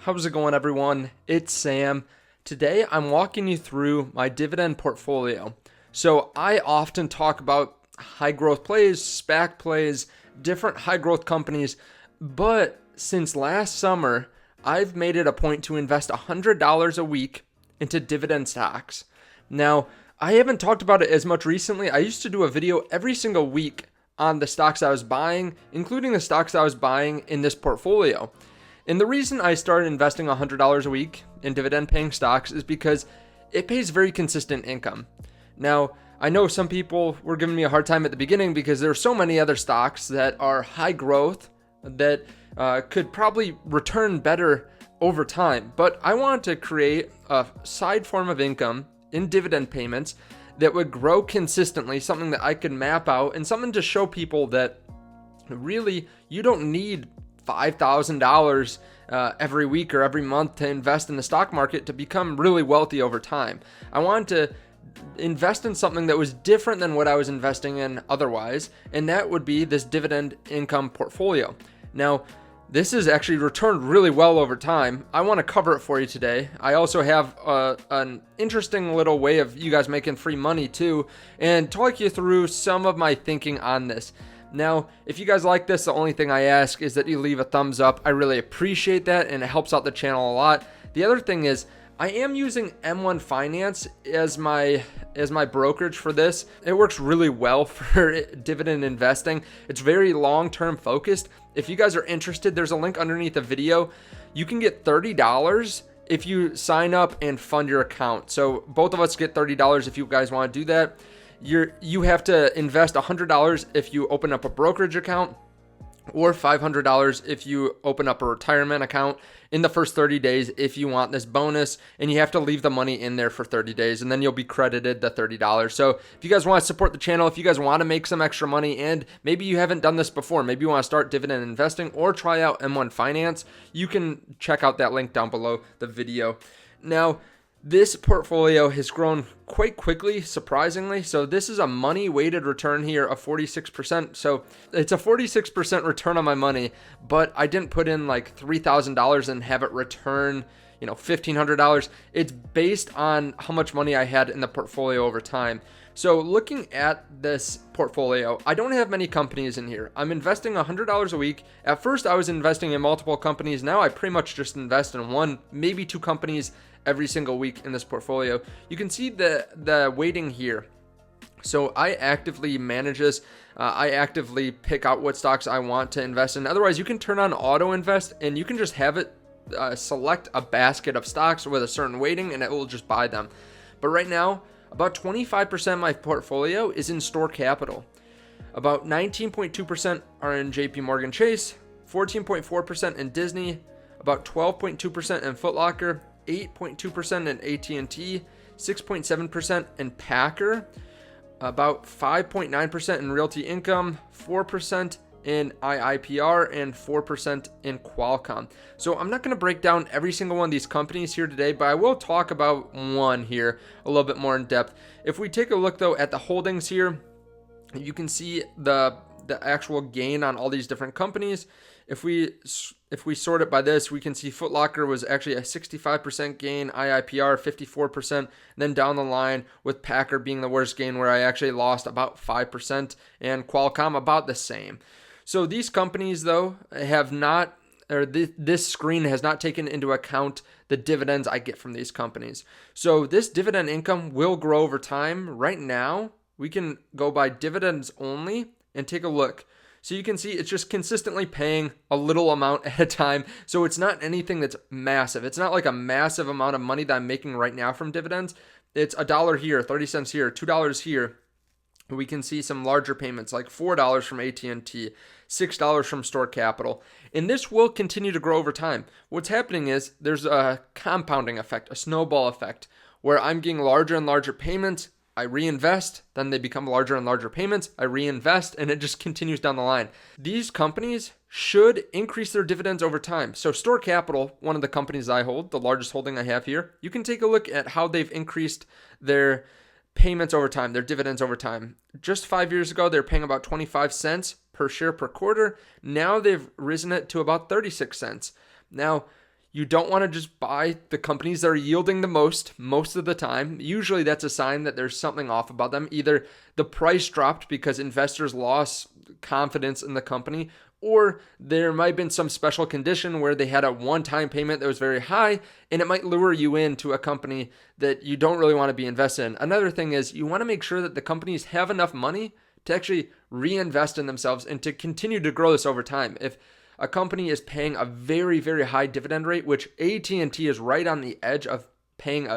How's it going, everyone? It's Sam. Today, I'm walking you through my dividend portfolio. So I often talk about high growth plays, SPAC plays, different high growth companies, but since last summer, I've made it a point to invest $100 a week into dividend stocks. Now, I haven't talked about it as much recently. I used to do a video every single week on the stocks I was buying, including the stocks I was buying in this portfolio. And the reason I started investing $100 a week in dividend paying stocks is because it pays very consistent income. Now, I know some people were giving me a hard time at the beginning because there are so many other stocks that are high growth that could probably return better over time. But I wanted to create a side form of income in dividend payments that would grow consistently, something that I could map out, and something to show people that really you don't need $5,000 every week or every month to invest in the stock market to become really wealthy over time. I wanted to invest in something that was different than what I was investing in otherwise, and that would be this dividend income portfolio. Now, this has actually returned really well over time. I want to cover it for you today. I also have an interesting little way of you guys making free money too, and talk you through some of my thinking on this. Now, if you guys like this, the only thing I ask is that you leave a thumbs up. I really appreciate that, and it helps out the channel a lot. The other thing is, I am using M1 Finance as my brokerage for this. It works really well for dividend investing. It's very long-term focused. If you guys are interested, there's a link underneath the video. You can get $30 if you sign up and fund your account. So both of us get $30 if you guys want to do that. You have to invest $100 if you open up a brokerage account, or $500 if you open up a retirement account in the first 30 days if you want this bonus, and you have to leave the money in there for 30 days and then you'll be credited the $30. So if you guys want to support the channel, if you guys want to make some extra money, and maybe you haven't done this before, maybe you want to start dividend investing or try out M1 Finance, you can check out that link down below the video. Now, this portfolio has grown quite quickly, surprisingly. So this is a money weighted return here of 46%. So it's a 46% return on my money, but I didn't put in like $3,000 and have it return, $1,500. It's based on how much money I had in the portfolio over time. So looking at this portfolio, I don't have many companies in here. I'm investing $100 a week. At first, I was investing in multiple companies. Now I pretty much just invest in one, maybe two companies every single week in this portfolio. You can see the weighting here. So I actively manage this. I actively pick out what stocks I want to invest in. Otherwise, you can turn on auto invest and you can just have it select a basket of stocks with a certain weighting and it will just buy them. But right now, about 25% of my portfolio is in store capital. About 19.2% are in JP Morgan Chase, 14.4% in Disney, about 12.2% in Foot Locker, 8.2% in AT&T, 6.7% in Packer, about 5.9% in Realty Income, 4% in IIPR, and 4% in Qualcomm. So I'm not going to break down every single one of these companies here today, but I will talk about one here a little bit more in depth. If we take a look though at the holdings here, you can see the actual gain on all these different companies. If we sort it by this, we can see Foot Locker was actually a 65% gain, IIPR 54%, and then down the line with Packer being the worst gain where I actually lost about 5%, and Qualcomm about the same. So these companies though have not, or this screen has not taken into account the dividends I get from these companies. So this dividend income will grow over time. Right now, we can go by dividends only and take a look. So you can see it's just consistently paying a little amount at a time. So it's not anything that's massive. It's not like a massive amount of money that I'm making right now from dividends. It's $1 here, 30 cents here, $2 here. We can see some larger payments like $4 from AT&T, $6 from store capital. And this will continue to grow over time. What's happening is there's a compounding effect, a snowball effect, where I'm getting larger and larger payments. I reinvest, then they become larger and larger payments. I reinvest, and it just continues down the line. These companies should increase their dividends over time. So Store Capital, one of the companies I hold, the largest holding I have here, you can take a look at how they've increased their payments over time, their dividends over time. Just 5 years ago, they were paying about 25 cents per share per quarter. Now they've risen it to about 36 cents. Now, You don't want to just buy the companies that are yielding the most of the time. Usually that's a sign that there's something off about them. Either the price dropped because investors lost confidence in the company, or there might have been some special condition where they had a one-time payment that was very high, and it might lure you into a company that you don't really want to be invested in. Another thing is you want to make sure that the companies have enough money to actually reinvest in themselves and to continue to grow this over time. If a company is paying a very, very high dividend rate, which AT&T is right on the edge of paying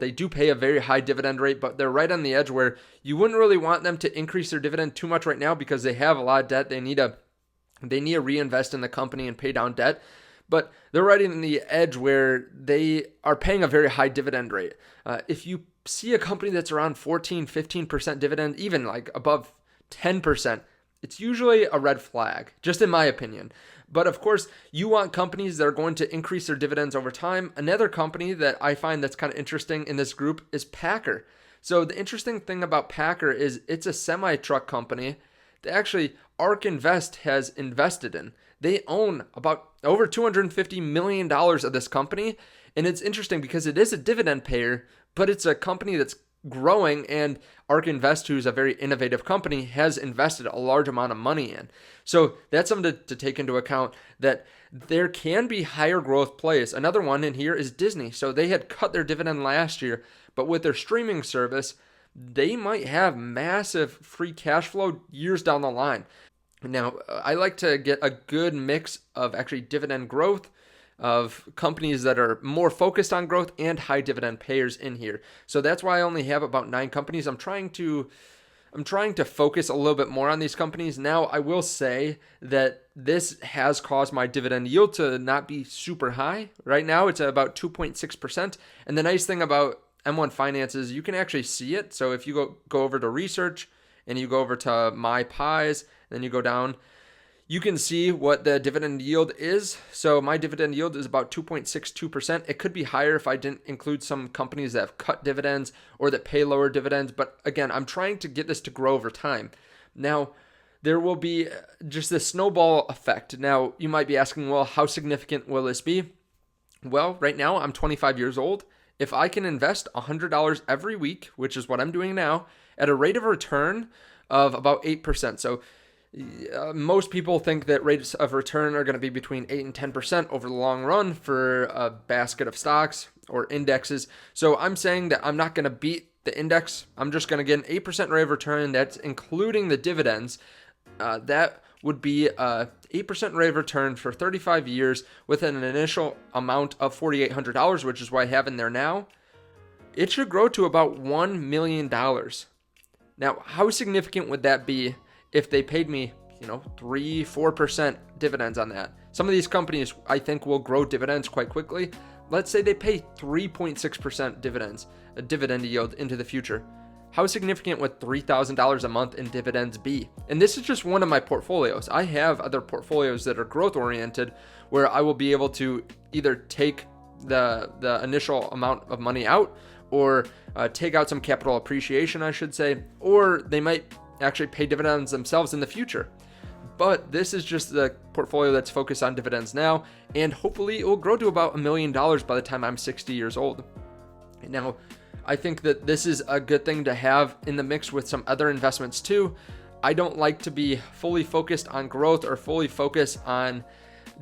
they do pay a very high dividend rate, but they're right on the edge where you wouldn't really want them to increase their dividend too much right now because they have a lot of debt. They need to reinvest in the company and pay down debt. But they're right in the edge where they are paying a very high dividend rate. If you see a company that's around 14, 15% dividend, even like above 10%, it's usually a red flag, just in my opinion. But of course, you want companies that are going to increase their dividends over time. Another company that I find that's kind of interesting in this group is Packer. So the interesting thing about Packer is it's a semi-truck company that actually ARK Invest has invested in. They own about over $250 million of this company. And it's interesting because it is a dividend payer, but it's a company that's growing, and ARK Invest, who's a very innovative company, has invested a large amount of money in. So that's something to take into account, that there can be higher growth plays. Another one in here is Disney. So they had cut their dividend last year, but with their streaming service, they might have massive free cash flow years down the line. Now, I like to get a good mix of actually dividend growth, of companies that are more focused on growth, and high dividend payers in here. So that's why I only have about 9 companies. I'm trying to focus a little bit more on these companies. Now, I will say that this has caused my dividend yield to not be super high. Right now, it's at about 2.6%. And the nice thing about M1 Finance is you can actually see it. So if you go over to research and you go over to my pies, then you go down, you can see what the dividend yield is. So my dividend yield is about 2.62%. It could be higher if I didn't include some companies that have cut dividends or that pay lower dividends. But again, I'm trying to get this to grow over time. Now, there will be just this snowball effect. Now, you might be asking, well, how significant will this be? Well, right now I'm 25 years old. If I can invest $100 every week, which is what I'm doing now, at a rate of return of about 8%. So most people think that rates of return are going to be between 8 and 10% over the long run for a basket of stocks or indexes. So I'm saying that I'm not going to beat the index. I'm just going to get an 8% rate of return. That's including the dividends. That would be a 8% rate of return for 35 years with an initial amount of $4,800, which is what I have in there now. It should grow to about $1 million. Now, how significant would that be if they paid me, 3-4% dividends on that? Some of these companies, I think, will grow dividends quite quickly. Let's say they pay 3.6% dividends, a dividend yield into the future. How significant would $3,000 a month in dividends be? And this is just one of my portfolios. I have other portfolios that are growth oriented where I will be able to either take the initial amount of money out or take out some capital appreciation, I should say, or they might actually pay dividends themselves in the future. But this is just the portfolio that's focused on dividends now, and hopefully it will grow to about $1 million by the time I'm 60 years old. Now, I think that this is a good thing to have in the mix with some other investments too. I don't like to be fully focused on growth or fully focused on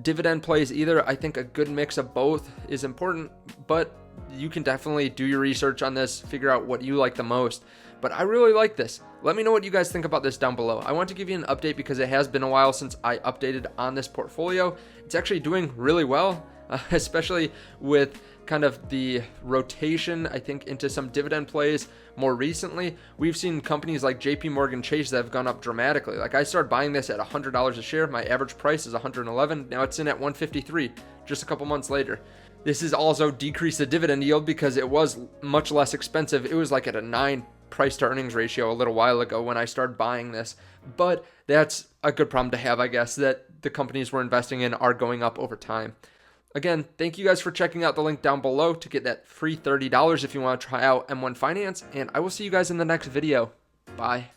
dividend plays either. I think a good mix of both is important, but you can definitely do your research on this, figure out what you like the most. But I really like this. Let me know what you guys think about this down below. I want to give you an update because it has been a while since I updated on this portfolio. It's actually doing really well, especially with kind of the rotation, I think, into some dividend plays more recently. We've seen companies like JP Morgan Chase that have gone up dramatically. Like I started buying this at $100 a share. My average price is $111. Now it's in at $153 just a couple months later. This has also decreased the dividend yield because it was much less expensive. It was like at a 9 price to earnings ratio a little while ago when I started buying this. But that's a good problem to have, I guess, that the companies we're investing in are going up over time. Again, thank you guys for checking out the link down below to get that free $30 if you want to try out M1 Finance. And I will see you guys in the next video. Bye.